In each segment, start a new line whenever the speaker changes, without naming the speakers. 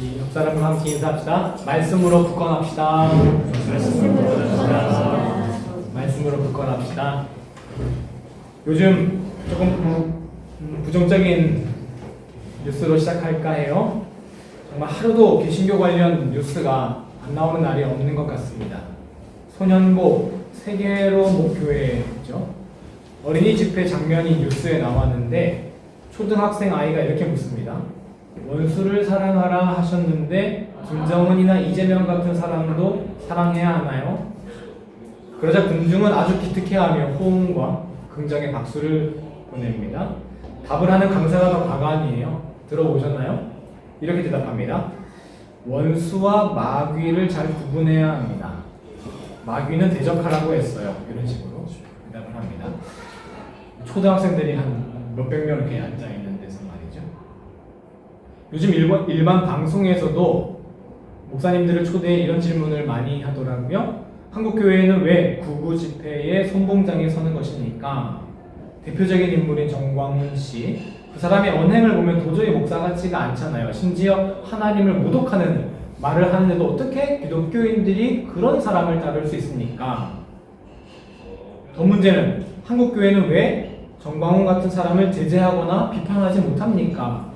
이 옆 사람과 함께 인사합시다. 말씀으로 굳건합시다. 말씀으로 굳건합시다. 요즘 조금 부정적인 뉴스로 시작할까 해요. 정말 하루도 개신교 관련 뉴스가 안 나오는 날이 없는 것 같습니다. 소년보 세계로 목교회죠. 어린이 집회 장면이 뉴스에 나왔는데 초등학생 아이가 이렇게 묻습니다. 원수를 사랑하라 하셨는데 김정은이나 이재명 같은 사람도 사랑해야 하나요? 그러자 군중은 아주 기특해하며 호응과 긍정의 박수를 보냅니다. 답을 하는 강사가 더 가관이에요. 들어보셨나요? 이렇게 대답합니다. 원수와 마귀를 잘 구분해야 합니다. 마귀는 대적하라고 했어요. 이런 식으로 대답을 합니다. 초등학생들이 한 몇백 명 이렇게 앉아있는 데서 말이죠. 요즘 일반 방송에서도 목사님들을 초대해 이런 질문을 많이 하더라고요. 한국교회는 왜 구구 집회에 선봉장에 서는 것입니까? 대표적인 인물인 정광훈 씨, 그 사람의 언행을 보면 도저히 목사 같지가 않잖아요. 심지어 하나님을 모독하는 말을 하는데도 어떻게 기독교인들이 그런 사람을 따를 수 있습니까? 더 문제는 한국교회는 왜 정광훈 같은 사람을 제재하거나 비판하지 못합니까?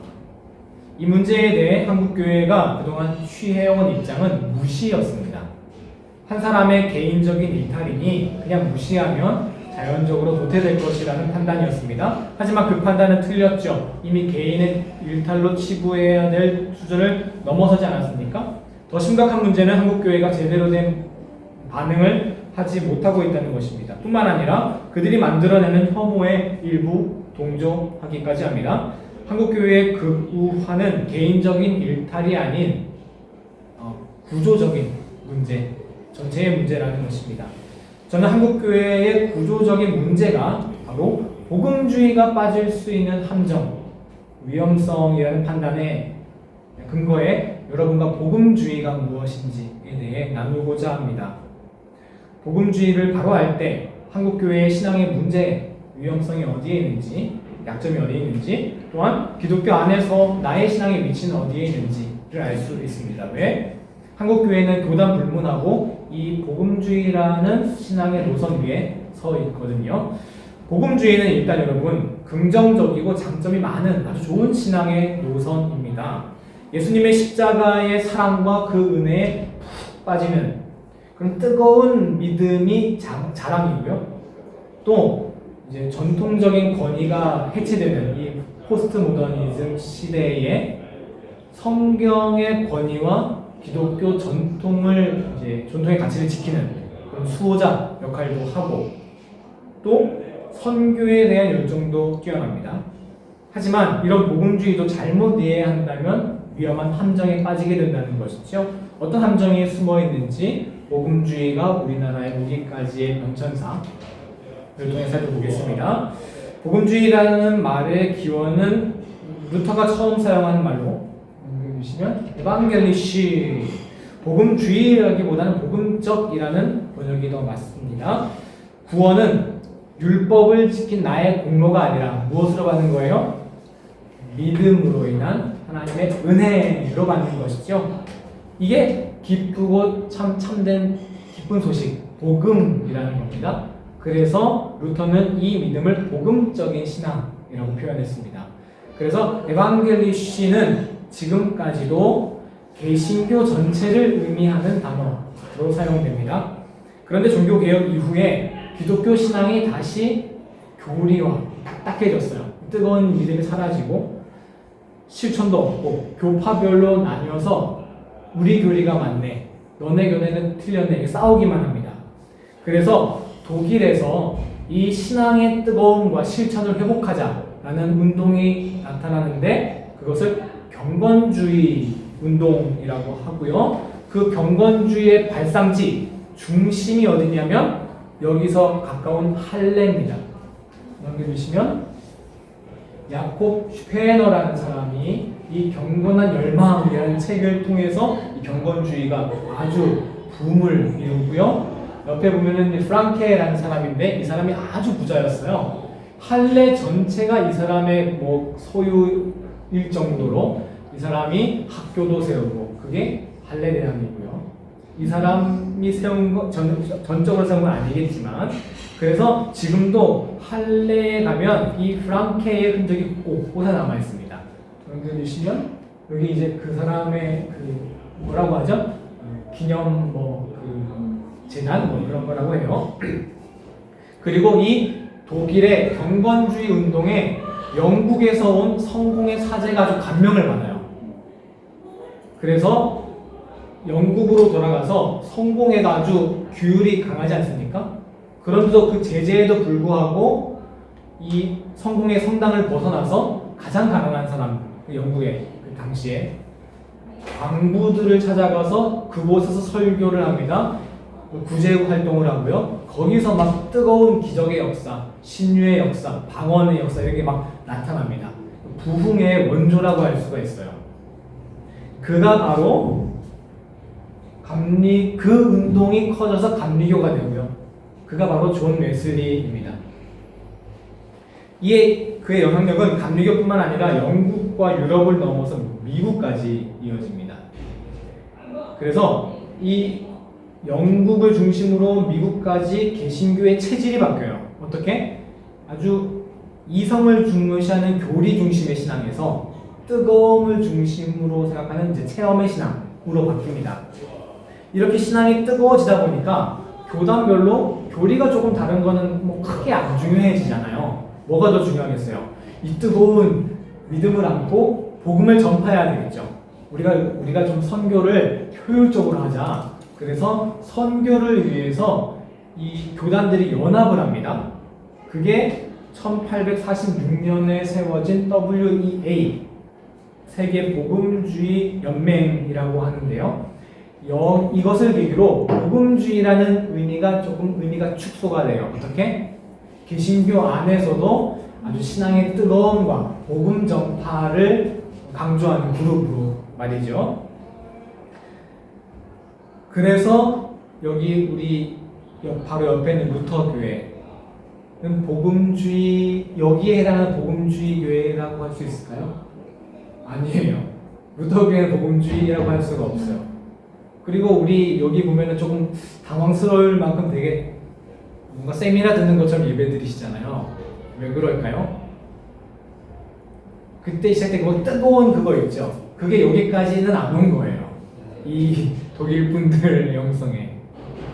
이 문제에 대해 한국교회가 그동안 취해온 입장은 무시였습니다. 한 사람의 개인적인 일탈이니 그냥 무시하면 자연적으로 도태될 것이라는 판단이었습니다. 하지만 그 판단은 틀렸죠. 이미 개인의 일탈로 치부해야 될 수준을 넘어서지 않았습니까? 더 심각한 문제는 한국교회가 제대로 된 반응을 하지 못하고 있다는 것입니다. 뿐만 아니라 그들이 만들어내는 혐오의 일부 동조하기까지 합니다. 한국교회의 극우화는 개인적인 일탈이 아닌 구조적인 문제, 전체의 문제라는 것입니다. 저는 한국교회의 구조적인 문제가 바로 복음주의가 빠질 수 있는 함정, 위험성이라는 판단의 근거에 여러분과 복음주의가 무엇인지에 대해 나누고자 합니다. 복음주의를 바로 알 때 한국교회의 신앙의 문제, 위험성이 어디에 있는지, 약점이 어디에 있는지, 또한 기독교 안에서 나의 신앙의 위치는 어디에 있는지를 알 수 있습니다. 왜? 한국교회는 교단 불문하고 이 복음주의라는 신앙의 노선 위에 서 있거든요. 복음주의는 일단 여러분 긍정적이고 장점이 많은 아주 좋은 신앙의 노선입니다. 예수님의 십자가의 사랑과 그 은혜에 푹 빠지는 그런 뜨거운 믿음이 자랑이고요. 또 이제 전통적인 권위가 해체되는 이 포스트 모더니즘 시대에 성경의 권위와 기독교 전통의 가치를 지키는 그런 수호자 역할도 하고 또 선교에 대한 열정도 뛰어납니다. 하지만 이런 복음주의도 잘못 이해한다면 위험한 함정에 빠지게 된다는 것이죠. 어떤 함정이 숨어 있는지 복음주의가 우리나라에 오기까지의 변천사를 통해 살펴보겠습니다. 복음주의라는 말의 기원은 루터가 처음 사용한 말로 보시면 에반겔리시, 복음주의라기보다는 복음적이라는 번역이 더 맞습니다. 구원은 율법을 지킨 나의 공로가 아니라 무엇으로 받는 거예요? 믿음으로 인한 하나님의 은혜로 받는 것이죠. 이게 기쁘고 참된 기쁜 소식, 복음이라는 겁니다. 그래서 루터는 이 믿음을 복음적인 신앙이라고 표현했습니다. 그래서 에반겔리시는 지금까지도 개신교 전체를 의미하는 단어로 사용됩니다. 그런데 종교개혁 이후에 기독교 신앙이 다시 교리화, 딱딱해졌어요. 뜨거운 믿음이 사라지고 실천도 없고 교파별로 나뉘어서 우리 교리가 맞네, 너네 교리는 틀렸네, 싸우기만 합니다. 그래서 독일에서 이 신앙의 뜨거움과 실천을 회복하자라는 운동이 나타나는데 그것을 경건주의 운동이라고 하고요. 그 경건주의의 발상지, 중심이 어디냐면 여기서 가까운 할레입니다. 넘겨주시면 야콥 슈페너라는 사람이 이 경건한 열망이라는 책을 통해서 이 경건주의가 아주 붐을 이루고요. 옆에 보면은 프랑케라는 사람인데 이 사람이 아주 부자였어요. 할레 전체가 이 사람의 소유일 정도로 이 사람이 학교도 세우고 그게 할례대왕이고요. 이 사람이 세운 거 전적으로 세운 건 아니겠지만 그래서 지금도 할례에 가면 이 프랑케의 흔적이 곳곳에 남아 있습니다. 연결해주시면 여기 이제 그 사람의 그 뭐라고 하죠? 기념 그 재단 뭐 그런 거라고 해요. 그리고 이 독일의 경건주의 운동에 영국에서 온 성공의 사제가 아주 감명을 받아요. 그래서 영국으로 돌아가서 성공회가 아주 규율이 강하지 않습니까? 그런데도 그 제재에도 불구하고 이 성공회 성당을 벗어나서 가장 가난한 사람, 영국의 그 당시에 광부들을 찾아가서 그곳에서 설교를 합니다. 구제 활동을 하고요. 거기서 막 뜨거운 기적의 역사, 신유의 역사, 방언의 역사 이렇게 막 나타납니다. 부흥의 원조라고 할 수가 있어요. 그가 바로 그 운동이 커져서 감리교가 되고요. 그가 바로 존 웨슬리입니다. 이에 그의 영향력은 감리교뿐만 아니라 영국과 유럽을 넘어서 미국까지 이어집니다. 그래서 이 영국을 중심으로 미국까지 개신교의 체질이 바뀌어요. 어떻게? 아주 이성을 중요시하는 교리 중심의 신앙에서 뜨거움을 중심으로 생각하는 이제 체험의 신앙으로 바뀝니다. 이렇게 신앙이 뜨거워지다 보니까 교단별로 교리가 조금 다른 거는 뭐 크게 안 중요해지잖아요. 뭐가 더 중요하겠어요? 이 뜨거운 믿음을 안고 복음을 전파해야 되겠죠. 우리가 좀 선교를 효율적으로 하자. 그래서 선교를 위해서 이 교단들이 연합을 합니다. 그게 1846년에 세워진 WEA 세계 복음주의 연맹이라고 하는데요. 이것을 계기로 복음주의라는 의미가 축소가 돼요. 어떻게? 개신교 안에서도 아주 신앙의 뜨거움과 복음 전파를 강조하는 그룹으로 말이죠. 그래서 여기 우리 바로 옆에 있는 루터 교회는 복음주의, 여기에 해당하는 복음주의 교회라고 할 수 있을까요? 아니에요. 루터 교회는 복음주의라고 할 수가 없어요. 그리고 우리 여기 보면은 조금 당황스러울 만큼 되게 뭔가 세미나 듣는 것처럼 예배 드리시잖아요. 왜 그럴까요? 그때 시작된 그 뜨거운 그거 있죠. 그게 여기까지는 안 온 거예요. 이 독일 분들 영성에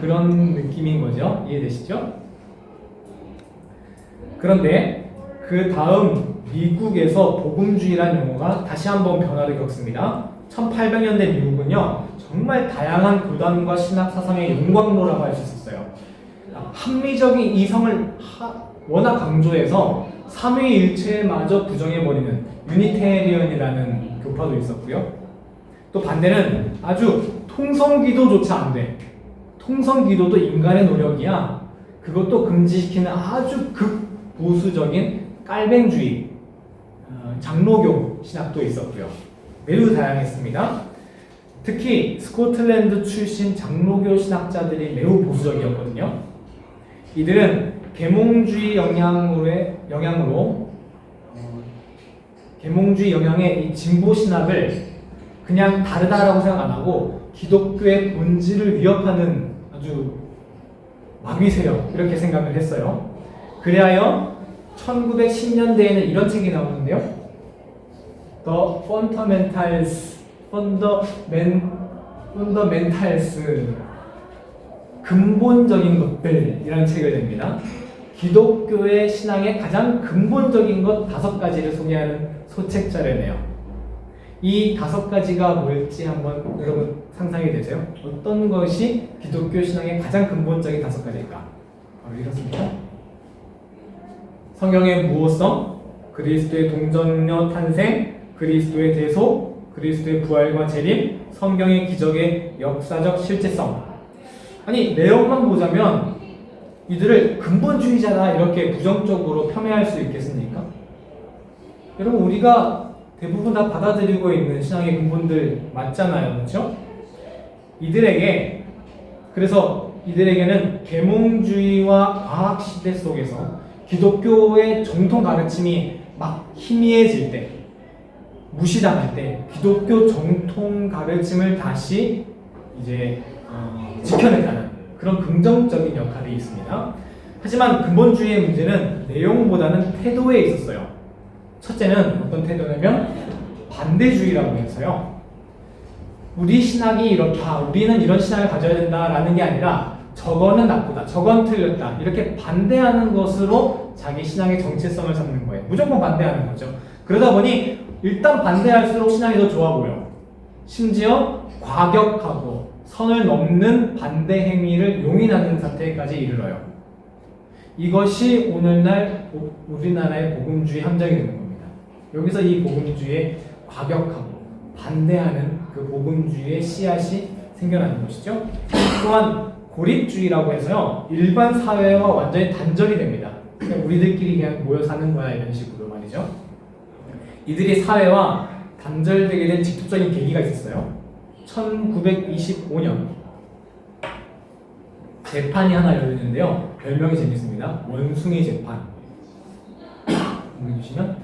그런 느낌인 거죠. 이해되시죠? 그런데 그 다음 미국에서 복음주의라는 용어가 다시 한번 변화를 겪습니다. 1800년대 미국은요 정말 다양한 교단과 신학 사상의 용광로라고 할 수 있었어요. 합리적인 이성을 워낙 강조해서 삼위일체마저 부정해버리는 유니테리언이라는 교파도 있었고요. 또 반대는 아주 통성기도조차 안 돼. 통성기도도 인간의 노력이야. 그것도 금지시키는 아주 극보수적인 깔뱅주의, 장로교 신학도 있었고요. 매우 다양했습니다. 특히 스코틀랜드 출신 장로교 신학자들이 매우 보수적이었거든요. 이들은 계몽주의 영향으로 계몽주의 영향의 이 진보 신학을 그냥 다르다라고 생각 안 하고 기독교의 본질을 위협하는 아주 마귀 세력 이렇게 생각을 했어요. 그리하여 1910년대에는 이런 책이 나오는데요. The Fundamentals 근본적인 것들이라는 책을 냅니다. 기독교의 신앙의 가장 근본적인 것 5가지를 소개하는 소책자를 내요. 이 5가지가 뭘지 한번 여러분 상상이 되세요? 어떤 것이 기독교 신앙의 가장 근본적인 5가지일까? 바로 이렇습니다. 성경의 무호성, 그리스도의 동정녀 탄생, 그리스도의 대속, 그리스도의 부활과 재림, 성경의 기적의 역사적 실제성. 아니 내용만 보자면 이들을 근본주의자다 이렇게 부정적으로 폄훼할 수 있겠습니까? 여러분 우리가 대부분 다 받아들이고 있는 신앙의 근본들 맞잖아요, 그렇죠? 그래서 이들에게는 계몽주의와 과학 시대 속에서 기독교의 정통 가르침이 막 희미해질 때, 무시당할 때 기독교 정통 가르침을 다시 이제 지켜냈다는 그런 긍정적인 역할이 있습니다. 하지만 근본주의의 문제는 내용보다는 태도에 있었어요. 첫째는 어떤 태도냐면 반대주의라고 해서요. 우리 신학이 이렇다, 우리는 이런 신학을 가져야 된다라는 게 아니라 저거는 나쁘다, 저건 틀렸다 이렇게 반대하는 것으로 자기 신앙의 정체성을 삼는 거예요. 무조건 반대하는 거죠. 그러다 보니 일단 반대할수록 신앙이 더 좋아 보여. 심지어 과격하고 선을 넘는 반대 행위를 용인하는 사태까지 이르러요. 이것이 오늘날 우리나라의 복음주의 함정이 되는 겁니다. 여기서 이 복음주의의 과격하고 반대하는 그 복음주의의 씨앗이 생겨나는 것이죠. 또한 고립주의라고 해서요, 일반 사회와 완전히 단절이 됩니다. 그냥 우리들끼리 그냥 모여 사는 거야 이런 식으로 말이죠. 이들이 사회와 단절되게 된 직접적인 계기가 있었어요. 1925년 재판이 하나 열리는데요. 별명이 재밌습니다. 원숭이 재판. 보시면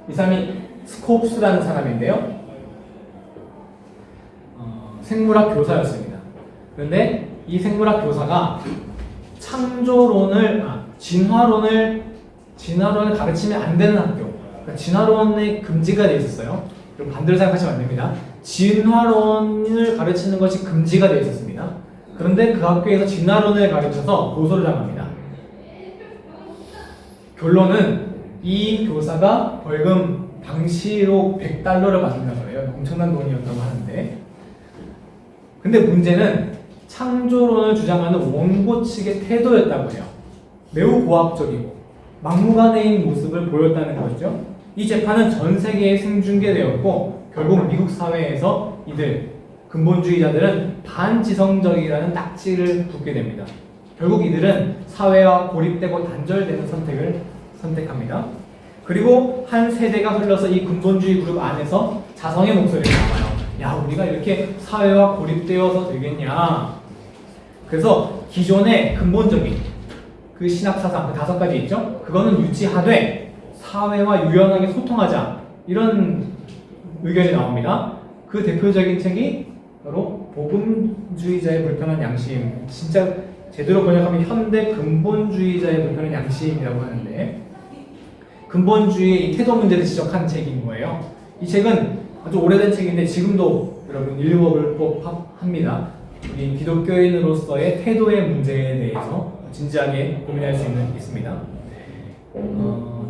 이 사람이 스콥스라는 사람인데요. 생물학 교사였습니다. 그런데 이 생물학 교사가 진화론을 가르치면 안 되는 학교, 그러니까 진화론에 금지가 되어 있었어요. 그럼 반대로 생각하시면 안 됩니다. 진화론을 가르치는 것이 금지가 되어 있었습니다. 그런데 그 학교에서 진화론을 가르쳐서 고소를 당합니다. 결론은 이 교사가 벌금 당시로 $100를 받는다고 해요. 엄청난 돈이었다고 하는데, 근데 문제는 창조론을 주장하는 원고 측의 태도였다고 해요. 매우 고압적이고 막무가내인 모습을 보였다는 거죠. 이 재판은 전 세계에 생중계되었고 결국 미국 사회에서 이들 근본주의자들은 반지성적이라는 딱지를 붙게 됩니다. 결국 이들은 사회와 고립되고 단절되는 선택을 선택합니다. 그리고 한 세대가 흘러서 이 근본주의 그룹 안에서 자성의 목소리가 나와요. 야, 우리가 이렇게 사회와 고립되어서 되겠냐. 그래서 기존의 근본적인 그 신학 사상, 그 5가지 있죠? 그거는 유지하되 사회와 유연하게 소통하자. 이런 의견이 나옵니다. 그 대표적인 책이 바로 복음주의자의 불편한 양심. 진짜 제대로 번역하면 현대 근본주의자의 불편한 양심이라고 하는데, 근본주의의 이 태도 문제를 지적한 책인 거예요. 이 책은 아주 오래된 책인데 지금도 여러분 읽어볼 법합니다. 우리 기독교인으로서의 태도의 문제에 대해서 진지하게 고민할 수 있습니다.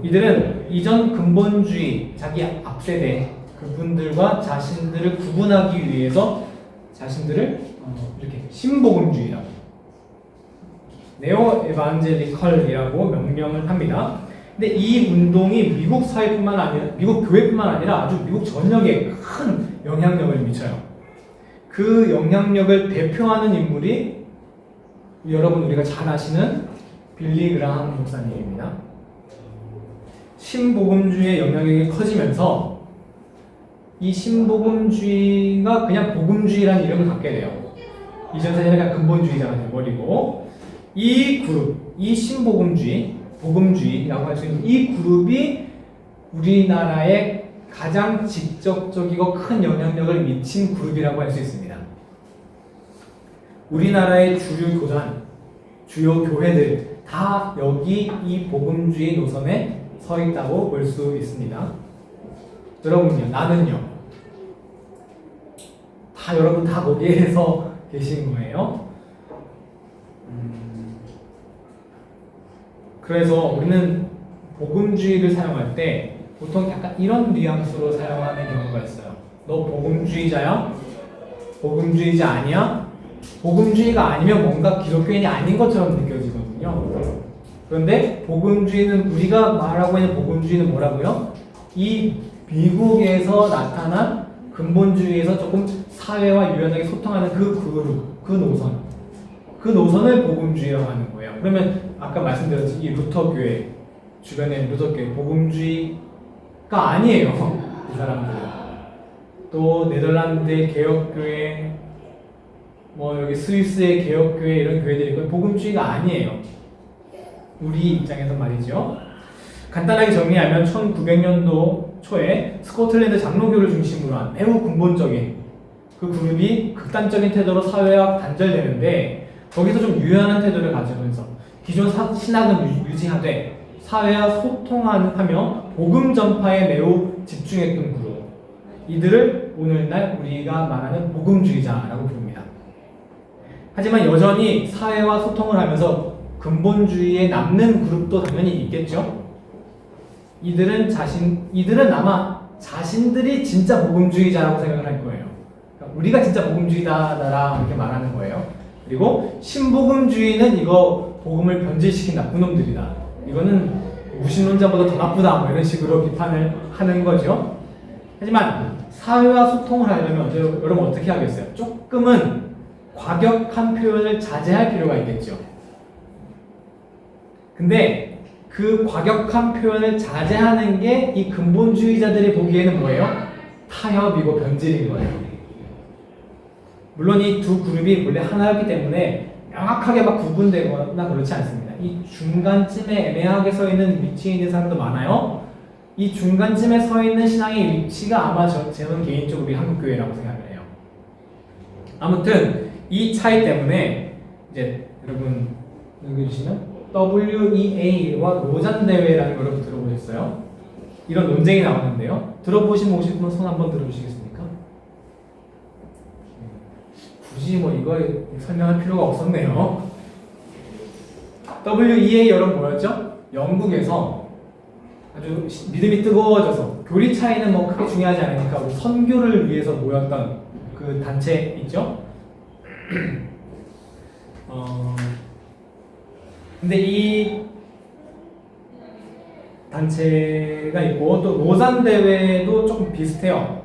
이들은 이전 근본주의, 자기 앞세대 그분들과 자신들을 구분하기 위해서 자신들을 이렇게 신복음주의라고, 네오 에반젤리컬이라고 명명을 합니다. 근데 이 운동이 미국 사회뿐만 아니라, 미국 교회뿐만 아니라 아주 미국 전역에 큰 영향력을 미쳐요. 그 영향력을 대표하는 인물이 여러분 우리가 잘 아시는 빌리 그라함 목사님입니다. 신복음주의의 영향력이 커지면서 이 신복음주의가 그냥 복음주의라는 이름을 갖게 돼요. 이전 세대는 그냥 근본주의자가 돼버리고, 이 그룹, 이 신복음주의, 복음주의라고 할 수 있는 이 그룹이 우리나라에 가장 직접적이고 큰 영향력을 미친 그룹이라고 할 수 있습니다. 우리나라의 주류 교단, 주요 교회들 다 여기 이 복음주의 노선에 서 있다고 볼 수 있습니다. 여러분요, 나는요, 다 여러분 다 거기에서 계신 거예요. 그래서 우리는 복음주의를 사용할 때 보통 약간 이런 뉘앙스로 사용하는 경우가 있어요. 너 복음주의자야? 복음주의자 아니야? 복음주의가 아니면 뭔가 기독교인이 아닌 것처럼 느껴지거든요. 그런데 복음주의는, 우리가 말하고 있는 복음주의는 뭐라고요? 이 미국에서 나타난 근본주의에서 조금 사회와 유연하게 소통하는 그 그룹, 그 노선, 그 노선을 복음주의라고 하는 거예요. 그러면 아까 말씀드렸듯이 이 루터교회, 주변에 루터교회 복음주의가 아니에요. 이 사람들은. 또 네덜란드의 개혁교회, 뭐 여기 스위스의 개혁교회, 이런 교회들이 있고 복음주의가 아니에요. 우리 입장에서 말이죠. 간단하게 정리하면 1900년도 초에 스코틀랜드 장로교를 중심으로 한 매우 근본적인 그 그룹이 극단적인 태도로 사회와 단절되는데 거기서 좀 유연한 태도를 가지면서 기존 신학은 유지하되 사회와 소통하며 복음 전파에 매우 집중했던 그룹, 이들을 오늘날 우리가 말하는 복음주의자라고 부릅니다. 하지만 여전히 사회와 소통을 하면서 근본주의에 남는 그룹도 당연히 있겠죠. 이들은 아마 자신들이 진짜 복음주의자라고 생각을 할 거예요. 그러니까 우리가 진짜 복음주의다라 이렇게 말하는 거예요. 그리고 신복음주의는 이거 복음을 변질시킨 나쁜 놈들이다. 이거는 무신론자보다 더 나쁘다. 뭐 이런 식으로 비판을 하는 거죠. 하지만 사회와 소통을 하려면 여러분 어떻게 하겠어요? 조금은 과격한 표현을 자제할 필요가 있겠죠. 근데 그 과격한 표현을 자제하는 게 이 근본주의자들이 보기에는 뭐예요? 타협이고 변질인 거예요. 물론 이 두 그룹이 원래 하나였기 때문에 명확하게 막 구분되거나 그렇지 않습니다. 이 중간쯤에 애매하게 서 있는 위치에 있는 사람도 많아요. 이 중간쯤에 서 있는 신앙의 위치가 아마 저는 개인적으로 우리 한국교회라고 생각을 해요. 아무튼 이 차이 때문에 이제 여러분 읽어주시면 WEA와 로잔 대회라는 걸 여러분 들어보셨어요? 이런 논쟁이 나오는데요. 들어보신 분은 손 한번 들어주시겠습니까? 굳이 뭐 이거 설명할 필요가 없었네요. WEA 여러분 뭐였죠? 영국에서 아주 믿음이 뜨거워져서 교리 차이는 뭐 크게 중요하지 않으니까 선교를 위해서 모였던 그 단체 있죠? 근데 이 단체가 있고 또 로잔 대회도 조금 비슷해요.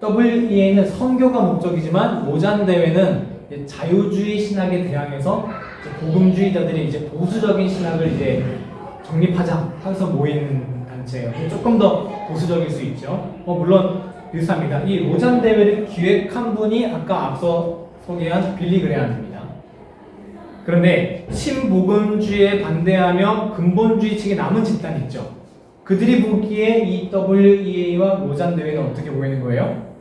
WEA는 선교가 목적이지만 로잔 대회는 자유주의 신학에 대항해서 복음주의자들이 이제 보수적인 신학을 이제 정립하자 해서 모인 단체예요. 조금 더 보수적일 수 있죠. 물론 비슷합니다. 이 로잔 대회를 기획한 분이 아까 앞서 소개한 빌리 그레함입니다. 그런데 신복음주의에 반대하며 근본주의 측에 남은 집단이 있죠. 그들이 보기에 이 WEA와 로잔 대회는 어떻게 보이는 거예요?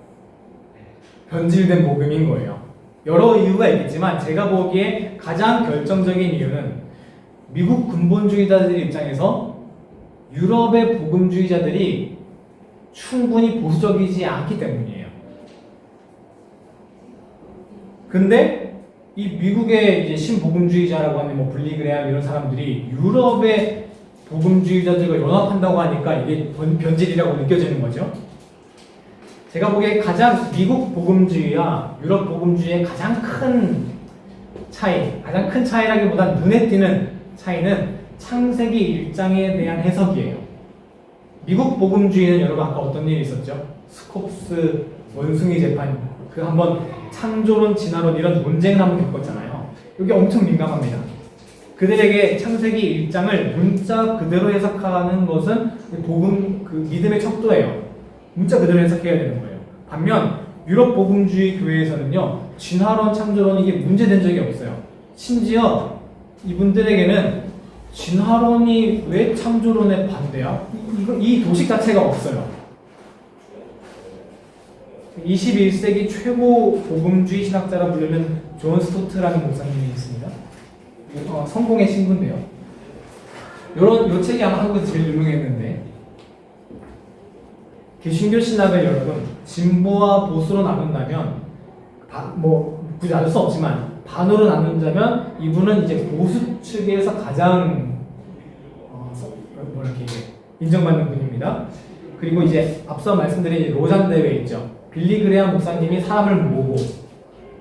변질된 복음인 거예요. 여러 이유가 있겠지만 제가 보기에 가장 결정적인 이유는 미국 근본주의자들 입장에서 유럽의 복음주의자들이 충분히 보수적이지 않기 때문이에요. 근데 이 미국의 이제 신복음주의자라고 하는 뭐 빌리 그레함 이런 사람들이 유럽의 복음주의자들과 연합한다고 하니까 이게 변질이라고 느껴지는 거죠. 제가 보기에 가장 미국 복음주의와 유럽 복음주의의 가장 큰 차이라기보단 눈에 띄는 차이는 창세기 1장에 대한 해석이에요. 미국 복음주의는 여러분 아까 어떤 일이 있었죠? 스콥스 원숭이 재판, 그 한번 창조론, 진화론 이런 논쟁을 한번 겪었잖아요. 여기 엄청 민감합니다. 그들에게 창세기 1장을 문자 그대로 해석하는 것은 복음, 그 믿음의 척도예요. 문자 그대로 해석해야 되는 거예요. 반면 유럽 복음주의 교회에서는요, 진화론, 창조론 이게 문제된 적이 없어요. 심지어 이분들에게는 진화론이 왜 창조론에 반대야? 이 도식 자체가 없어요. 21세기 최고 복음주의 신학자라 불리는 존 스토트라는 목사님이 있습니다. 성공의 신부인데요. 요 책이 아마 한국에서 제일 유명했는데, 개신교 신학을 여러분 진보와 보수로 나눈다면, 뭐 굳이 나눌 수 없지만 반으로 나눈다면 이분은 이제 보수 측에서 가장 이렇게 인정받는 분입니다. 그리고 이제 앞서 말씀드린 로잔 대회 있죠. 빌리 그레함 목사님이 사람을 모으고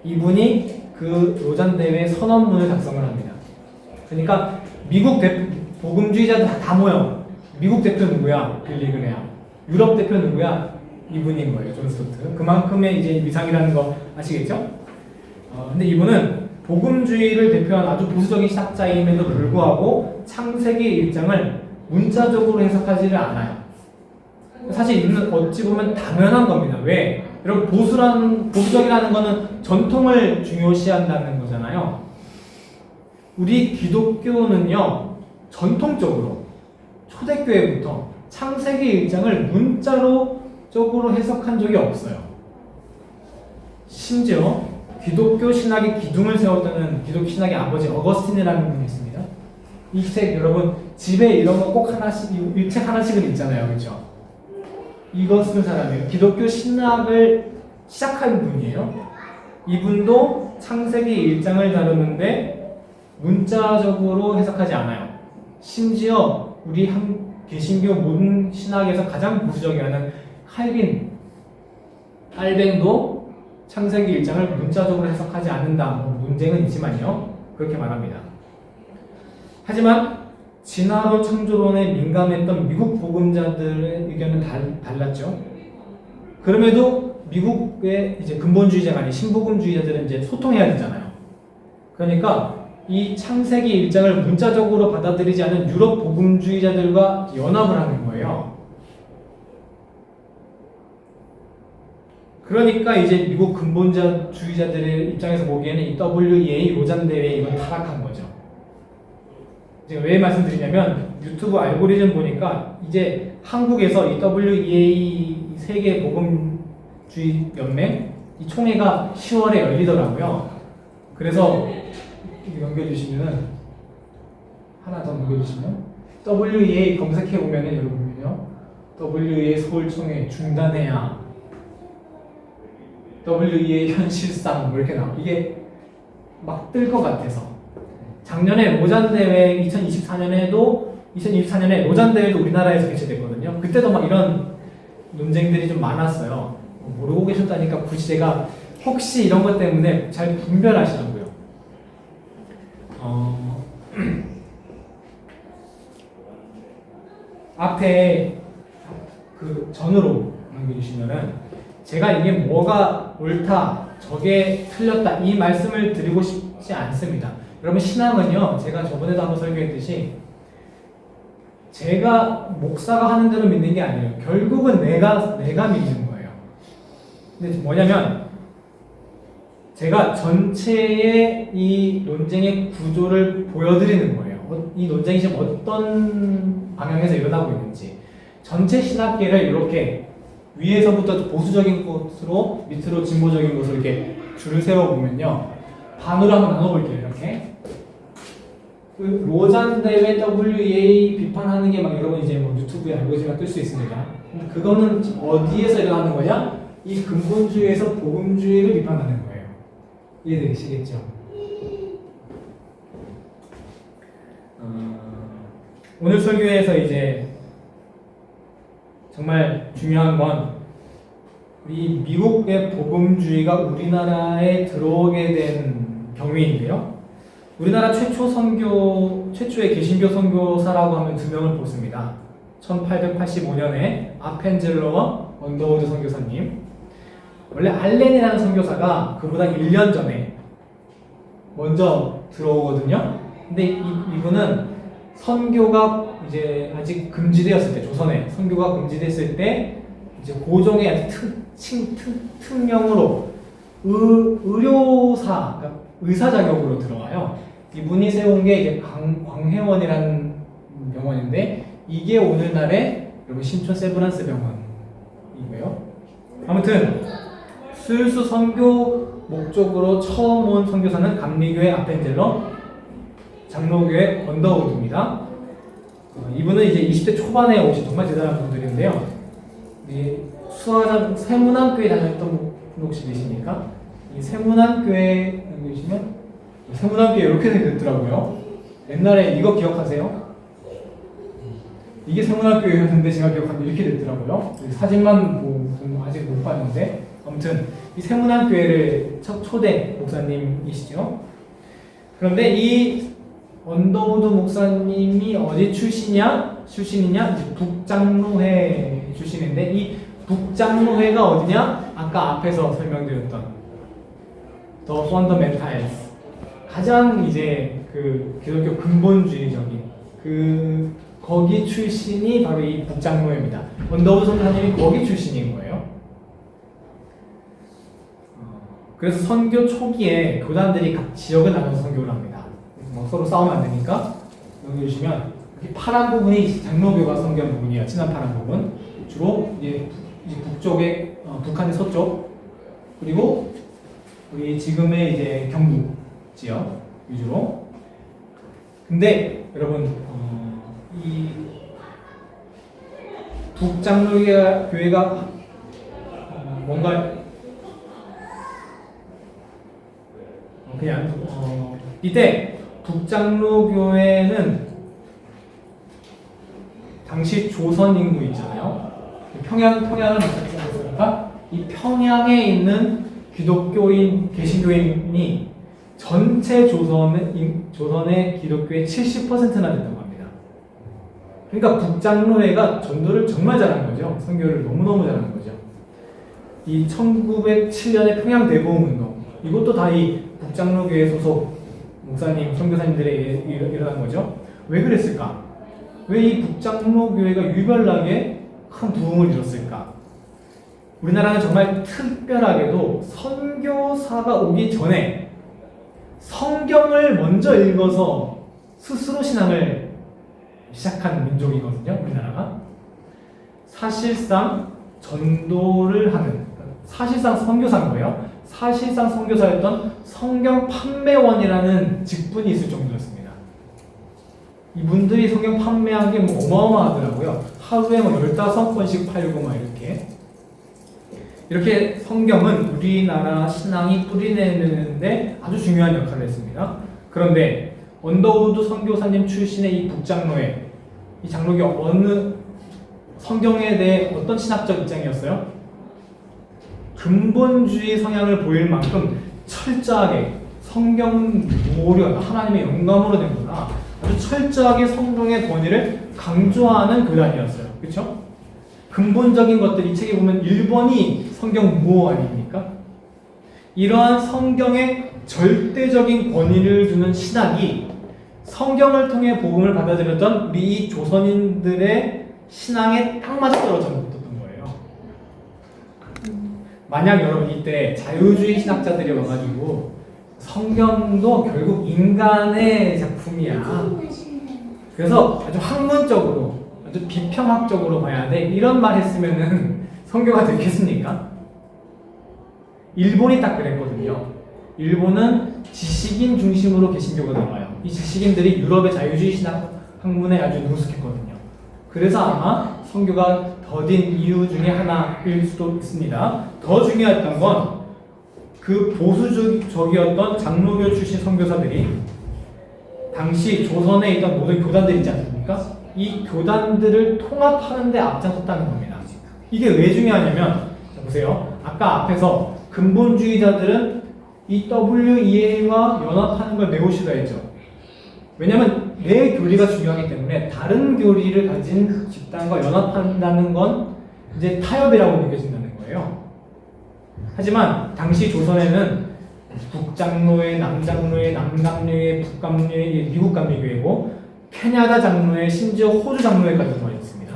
이분이 그 로잔 대회 선언문을 작성을 합니다. 그러니까 미국 복음주의자들 다 모여. 미국 대표 누구야? 빌리 그레함. 유럽 대표 누구야? 이분인 거예요, 존 스토트. 그만큼의 이제 위상이라는 거 아시겠죠? 근데 이분은 복음주의를 대표한 아주 보수적인 신학자임에도 불구하고 창세기 1장을 문자적으로 해석하지를 않아요. 사실 이는 어찌 보면 당연한 겁니다. 왜? 여러분 보수적이라는 거는 전통을 중요시한다는 거잖아요. 우리 기독교는요, 전통적으로 초대교회부터 창세기 1장을 문자로 쪽으로 해석한 적이 없어요. 심지어 기독교 신학의 기둥을 세웠다는 기독교 신학의 아버지 어거스틴이라는 분이 있습니다. 이 책 여러분 집에 이런 거 꼭 하나씩 이 책 하나씩은 있잖아요, 그렇죠? 이거 쓴 사람이에요. 기독교 신학을 시작한 분이에요. 이분도 창세기 1장을 다루는데 문자적으로 해석하지 않아요. 심지어 우리 개신교 모든 신학에서 가장 보수적이라는 칼뱅도 창세기 1장을 문자적으로 해석하지 않는다. 문제는 있지만요. 그렇게 말합니다. 하지만 진화론 창조론에 민감했던 미국 복음자들의 의견은 달랐죠. 그럼에도 미국의 이제 근본주의자가 아닌 신복음주의자들은 이제 소통해야 되잖아요. 그러니까 이 창세기 1장을 문자적으로 받아들이지 않은 유럽 복음주의자들과 연합을 하는 거예요. 그러니까 이제 미국 근본주의자들의 입장에서 보기에는 이 WEA 로잔 대회 이건 타락한 거죠. 제가 왜 말씀드리냐면 유튜브 알고리즘 보니까 이제 한국에서 이 WEA 세계 복음주의 연맹 이 총회가 10월에 열리더라고요. 그래서 넘겨주시면 하나 더 넘겨주시면 WEA 검색해 보면은 여러분요 WEA 서울 총회 중단해야 WEA 현실상 뭐 이렇게 나와. 이게 막 뜰 것 같아서. 작년에 로잔 대회 2024년에 로잔 대회도 우리나라에서 개최됐거든요. 그때도 막 이런 논쟁들이 좀 많았어요. 모르고 계셨다니까 굳이 제가 혹시 이런 것 때문에 잘 분별하시라고요. 앞에 그 전으로 남겨주시면은 제가 이게 뭐가 옳다, 저게 틀렸다 이 말씀을 드리고 싶지 않습니다. 여러분 신앙은요, 제가 저번에도 한번 설교했듯이 제가 목사가 하는 대로 믿는 게 아니에요. 결국은 내가 믿는 거예요. 근데 뭐냐면 제가 전체의 이 논쟁의 구조를 보여드리는 거예요. 이 논쟁이 지금 어떤 방향에서 일어나고 있는지. 전체 신학계를 이렇게 위에서부터 보수적인 것으로 밑으로 진보적인 것으로 이렇게 줄을 세워보면요. 반으로 한번 나눠볼게요. 이렇게. 그 로잔 대회 WEA 비판하는 게 막 여러분 이제 뭐 유튜브에 알고리즘에 뜰 수 있습니다. 근데 그거는 어디에서 일어나는 거냐? 이 근본주의에서 복음주의를 비판하는 거예요. 이해되시겠죠? 오늘 설교에서 이제 정말 중요한 건 이 미국의 복음주의가 우리나라에 들어오게 된 경위인데요. 우리나라 최초의 개신교 선교사라고 하면 두 명을 뽑습니다. 1885년에 아펜젤러와 언더우드 선교사님. 원래 알렌이라는 선교사가 그보다 1년 전에 먼저 들어오거든요. 근데 이분은 선교가 이제 아직 금지되었을 때, 조선에 선교가 금지됐을 때 이제 고종의 아주 특명으로 의료사, 그러니까 의사 자격으로 들어와요. 이분이 세운 게 이제 광해원이라는 병원인데 이게 오늘날의 여러분 신촌 세브란스 병원이고요. 아무튼 수일수 선교 목적으로 처음 온 선교사는 감리교회 아펜젤러, 장로교회 언더우드입니다. 이분은 이제 20대 초반에 오신 정말 대단한 분들인데요. 수화자 세문안교회 다녔던 분 혹시 계십니까? 이 세문안교회 계시면 세문안교회 이렇게 생겼더라고요. 옛날에 이거 기억하세요? 이게 세문안교회였는데 제가 기억하는데 이렇게 됐더라고요. 사진만 뭐 아직 못 봤는데 아무튼 이 세문안교회를 초대 목사님이시죠. 그런데 이 언더우드 목사님이 어디 출신이냐? 이제 북장로회 출신인데 이 북장로회가 어디냐? 아까 앞에서 설명드렸던 The Fundamentals, 가장 이제 그 기독교 근본주의적인 거기 출신이 바로 이 북장로회입니다. 언더우드 선교사님이 거기 출신인 거예요. 그래서 선교 초기에 교단들이 각 지역을 나눠서 선교를 합니다. 서로 싸우면 안 되니까 여기 보시면 이 파란 부분이 장로교가 성경 부분이에요. 진한 파란 부분. 주로 이제 북쪽에 북한의 서쪽 그리고 우리 지금의 이제 경북 지역 위주로. 근데 여러분 이 북장로교회가 뭔가 그냥 이때 북장로교회는 당시 조선 인구 있잖아요. 평양을 맡았으니까 이 평양에 있는 기독교인 개신교인이 전체 조선의 기독교의 70%나 됐다고 합니다. 그러니까 북장로회가 전도를 정말 잘한 거죠. 선교를 너무너무 잘한 거죠. 이 1907년의 평양 대보험운동 이것도 다 이 북장로교회 소속 목사님, 선교사님들에 일어난 거죠. 왜 그랬을까? 왜 이 북장로교회가 유별나게 큰 부흥을 이뤘을까? 우리나라는 정말 특별하게도 선교사가 오기 전에 성경을 먼저 읽어서 스스로 신앙을 시작한 민족이거든요. 우리나라가 사실상 전도를 하는 사실상 선교사인 거예요. 사실상 선교사였던 성경 판매원이라는 직분이 있을 정도였습니다. 이분들이 성경 판매한 게 뭐 어마어마하더라고요. 하루에 뭐 15권씩 팔고 막 이렇게 성경은 우리나라 신앙이 뿌리내는데 아주 중요한 역할을 했습니다. 그런데 언더우드 선교사님 출신의 이 북장로회, 이 장로교 어느 성경에 대해 어떤 신학적 입장이었어요? 근본주의 성향을 보일 만큼 철저하게 성경 모련, 하나님의 영감으로 된 거다. 아주 철저하게 성경의 권위를 강조하는 교단이었어요. 그렇죠? 근본적인 것들 이 책에 보면 1번이 성경 무호 아닙니까? 이러한 성경의 절대적인 권위를 두는 신학이 성경을 통해 복음을 받아들였던 우리 이 조선인들의 신앙에 딱 맞아떨어져 붙었던 거예요. 만약 여러분 이때 자유주의 신학자들이 와가지고 성경도 결국 인간의 작품이야. 그래서 아주 학문적으로, 아주 비평학적으로 봐야 돼. 이런 말 했으면은 성경가 되겠습니까? 일본이 딱 그랬거든요. 일본은 지식인 중심으로 개신교가 나와요. 이 지식인들이 유럽의 자유주의 신학 학문에 아주 능숙했거든요. 그래서 아마 성교가 더딘 이유 중에 하나일 수도 있습니다. 더 중요했던 건 그 보수적이었던 장로교 출신 선교사들이 당시 조선에 있던 모든 교단들 있지 않습니까? 이 교단들을 통합하는 데 앞장섰다는 겁니다. 이게 왜 중요하냐면 자 보세요. 아까 앞에서 근본주의자들은 이 WEA와 연합하는 걸 매우 싫어했죠. 왜냐하면 내 교리가 중요하기 때문에 다른 교리를 가진 집단과 연합한다는 건 이제 타협이라고 느껴진다는 거예요. 하지만 당시 조선에는 북장로회, 남장로회, 남감로회, 북감로회, 미국 감리교회고 캐나다 장로회, 심지어 호주 장로회까지 들어와 있습니다.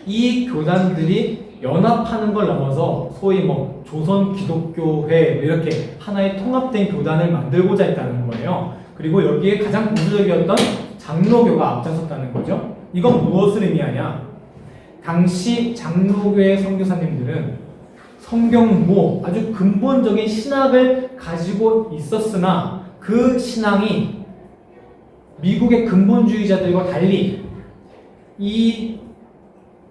이 교단들이 연합하는 걸 넘어서 소위 뭐 조선 기독교회 이렇게 하나의 통합된 교단을 만들고자 했다는 거예요. 그리고 여기에 가장 보수적이었던 장로교가 앞장섰다는 거죠. 이건 무엇을 의미하냐? 당시 장로교의 선교사님들은 성경무 아주 근본적인 신학을 가지고 있었으나 그 신앙이 미국의 근본주의자들과 달리 이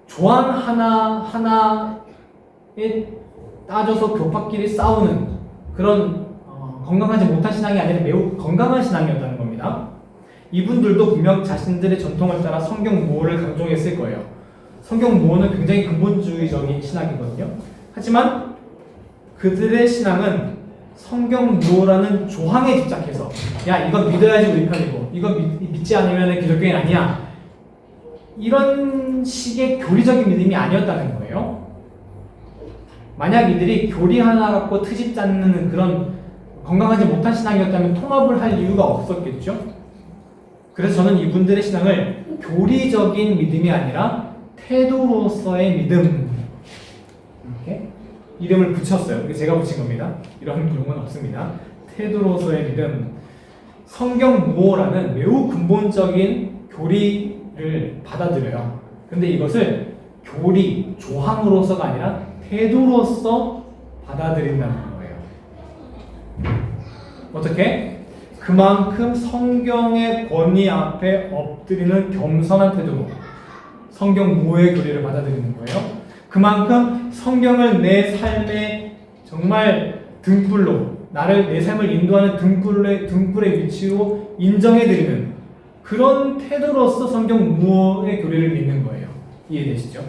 조항 하나하나에 따져서 교파끼리 싸우는 그런 건강하지 못한 신앙이 아니라 매우 건강한 신앙이었다는 겁니다. 이분들도 분명 자신들의 전통을 따라 성경 무호를 강조했을 거예요. 성경 무호는 굉장히 근본주의적인 신학이거든요. 하지만 그들의 신앙은 성경 무호라는 조항에 집착해서 야 이건 믿어야지 우리 편이고 이건 믿지 않으면 기독교인 아니야. 이런 식의 교리적인 믿음이 아니었다는 거예요. 만약 이들이 교리 하나 갖고 트집 잡는 그런 건강하지 못한 신앙이었다면 통합을 할 이유가 없었겠죠. 그래서 저는 이분들의 신앙을 교리적인 믿음이 아니라 태도로서의 믿음 이렇게 이름을 붙였어요. 이게 제가 붙인 겁니다. 이런 용어는 없습니다. 태도로서의 믿음. 성경 무호라는 매우 근본적인 교리를 받아들여요. 근데 이것을 교리, 조항으로서가 아니라 태도로서 받아들인다는 거예요. 어떻게? 그만큼 성경의 권위 앞에 엎드리는 겸손한 태도로 성경 모의 교리를 받아들이는 거예요. 그만큼 성경을 내 삶의 정말 등불로, 내 삶을 인도하는 등불의 위치로 인정해드리는 그런 태도로서 성경 무어의 교리를 믿는 거예요. 이해되시죠?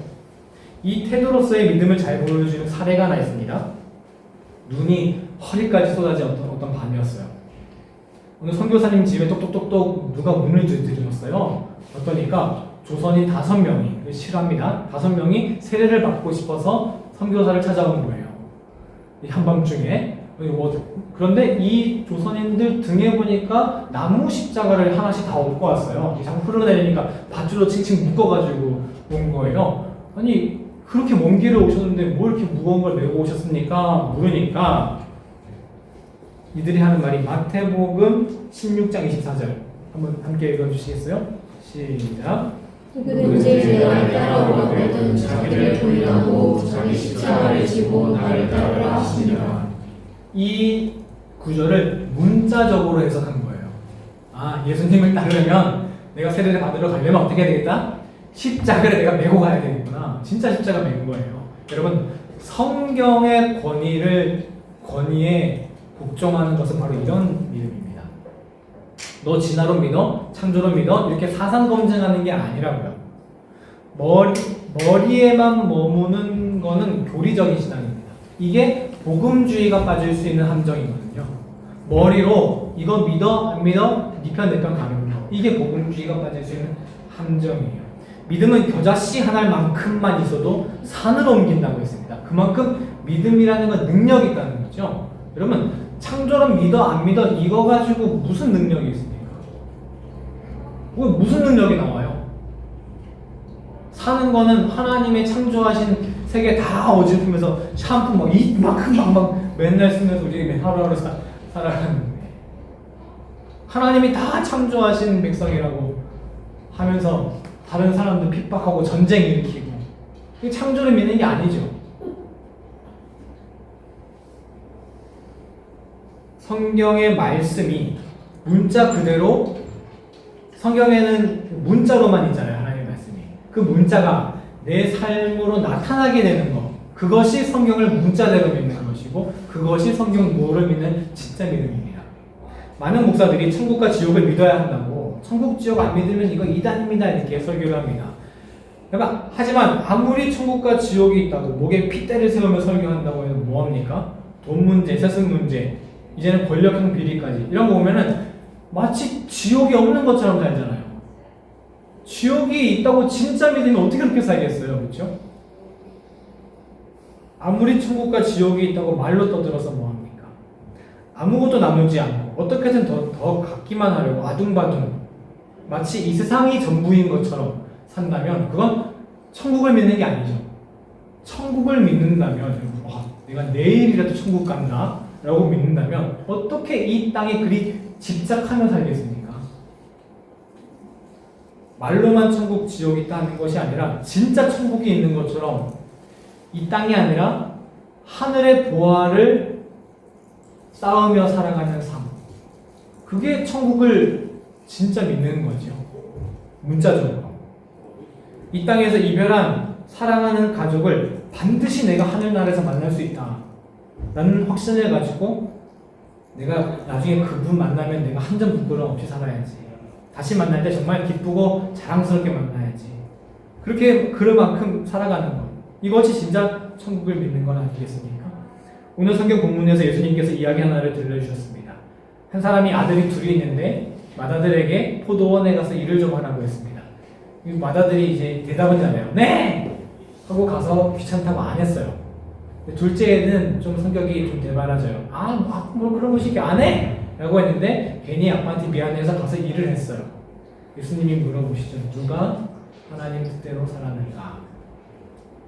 이 태도로서의 믿음을 잘 보여주는 사례가 하나 있습니다. 눈이 허리까지 쏟아진 어떤 밤이었어요. 오늘 선교사님 집에 똑똑똑똑 누가 문을 들이었어요. 어떠니까 조선인 5명이, 실화입니다. 5명이 세례를 받고 싶어서 선교사를 찾아온 거예요. 이 한밤중에. 그런데 이 조선인들 등에 보니까 나무 십자가를 하나씩 다 업고 왔어요. 자꾸 흘러내리니까 밧줄로 칭칭 묶어가지고 온 거예요. 아니 그렇게 먼 길을 오셨는데 뭘 이렇게 무거운 걸 메고 오셨습니까? 물으니까 이들이 하는 말이 마태복음 16장 24절 한번 함께 읽어주시겠어요? 시작.
누구든지 내 말 따라오거든 자기를 부인하고 자기 십자가를 지고 나를 따르라 하시니라.
이 구절을 문자적으로 해석한 거예요. 아, 예수님을 따르려면 내가 세례를 받으러 가려면 어떻게 해야 되겠다? 십자가를 내가 메고 가야 되겠구나. 진짜 십자가 메는 거예요. 여러분, 성경의 권위에 복종하는 것은 바로 이런 믿음입니다. 너 진화론 믿어? 창조론 믿어? 이렇게 사상 검증하는 게 아니라고요. 머리에만 머무는 거는 교리적인 신앙입니다. 이게 복음주의가 빠질 수 있는 함정이거든요. 머리로 이거 믿어? 안 믿어? 네 편 내 편 가는 거. 이게 복음주의가 빠질 수 있는 함정이에요. 믿음은 겨자씨 하나만큼만 있어도 산을 옮긴다고 했습니다. 그만큼 믿음이라는 건 능력이 있다는 거죠. 여러분, 창조론 믿어 안 믿어 이거 가지고 무슨 능력이 있습니까? 무슨 능력이 나와요? 사는 거는 하나님의 창조하신 세계 다 어지럽히면서 샴푸 막 이만큼 막 맨날 쓰면서 우리 맨 하루하루 살아가는데 하나님이 다 창조하신 백성이라고 하면서 다른 사람들 핍박하고 전쟁 일으키고 이게 창조를 믿는 게 아니죠. 성경의 말씀이 문자 그대로 성경에는 문자로만 있잖아요. 하나님의 말씀이. 그 문자가 내 삶으로 나타나게 되는 것, 그것이 성경을 문자대로 믿는 것이고 그것이 성경 무어를 믿는 진짜 믿음입니다. 많은 목사들이 천국과 지옥을 믿어야 한다고 천국 지옥 안 믿으면 이거 이단입니다 이렇게 설교를 합니다. 그러니까 하지만 아무리 천국과 지옥이 있다고 목에 핏대를 세우며 설교한다고 해도 뭐합니까? 돈 문제, 세습 문제, 이제는 권력형 비리까지 이런 거 보면은 마치 지옥이 없는 것처럼 살잖아요. 지옥이 있다고 진짜 믿으면 어떻게 그렇게 살겠어요? 그렇죠? 아무리 천국과 지옥이 있다고 말로 떠들어서 뭐합니까? 아무것도 나누지 않고 어떻게든 더 갖기만 하려고 아둥바둥 마치 이 세상이 전부인 것처럼 산다면 그건 천국을 믿는 게 아니죠. 천국을 믿는다면 내가 내일이라도 천국 간다 라고 믿는다면 어떻게 이 땅에 그리 집착하며 살겠습니까? 말로만 천국 지옥이 있다는 것이 아니라 진짜 천국이 있는 것처럼 이 땅이 아니라 하늘의 보화를 쌓으며 살아가는 삶, 그게 천국을 진짜 믿는 거죠. 문자적으로 이 땅에서 이별한 사랑하는 가족을 반드시 내가 하늘나라에서 만날 수 있다 라는 확신을 가지고 내가 나중에 그분 만나면 내가 한 점 부끄러움 없이 살아야지, 다시 만날 때 정말 기쁘고 자랑스럽게 만나야지, 그렇게 그만큼 살아가는 것, 이것이 진짜 천국을 믿는 건 아니겠습니까? 오늘 성경 본문에서 예수님께서 이야기 하나를 들려주셨습니다. 한 사람이 아들이 둘이 있는데 맏아들에게 포도원에 가서 일을 좀 하라고 했습니다. 맏아들이 이제 대답은 잘해요. 네! 하고 가서 귀찮다고 안 했어요. 둘째는 좀 성격이 좀 대발하져요. 뭘 그런 거 쉽게 안 해! 라고 했는데 괜히 아빠한테 미안해서 가서 일을 했어요. 예수님이 물어보시죠. 누가 하나님 뜻대로 살았는가?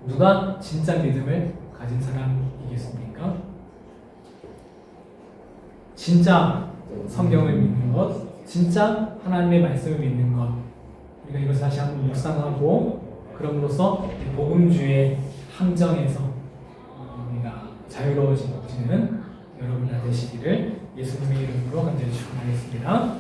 누가 진짜 믿음을 가진 사람이겠습니까? 진짜 성경을 믿는 것, 진짜 하나님의 말씀을 믿는 것, 우리가 이것을 다시 한번 묵상하고 그럼으로써 복음주의 함정에서 우리가 자유로워지는 여러분 다 되시기를 예수님의 이름으로 간절히 축원하겠습니다.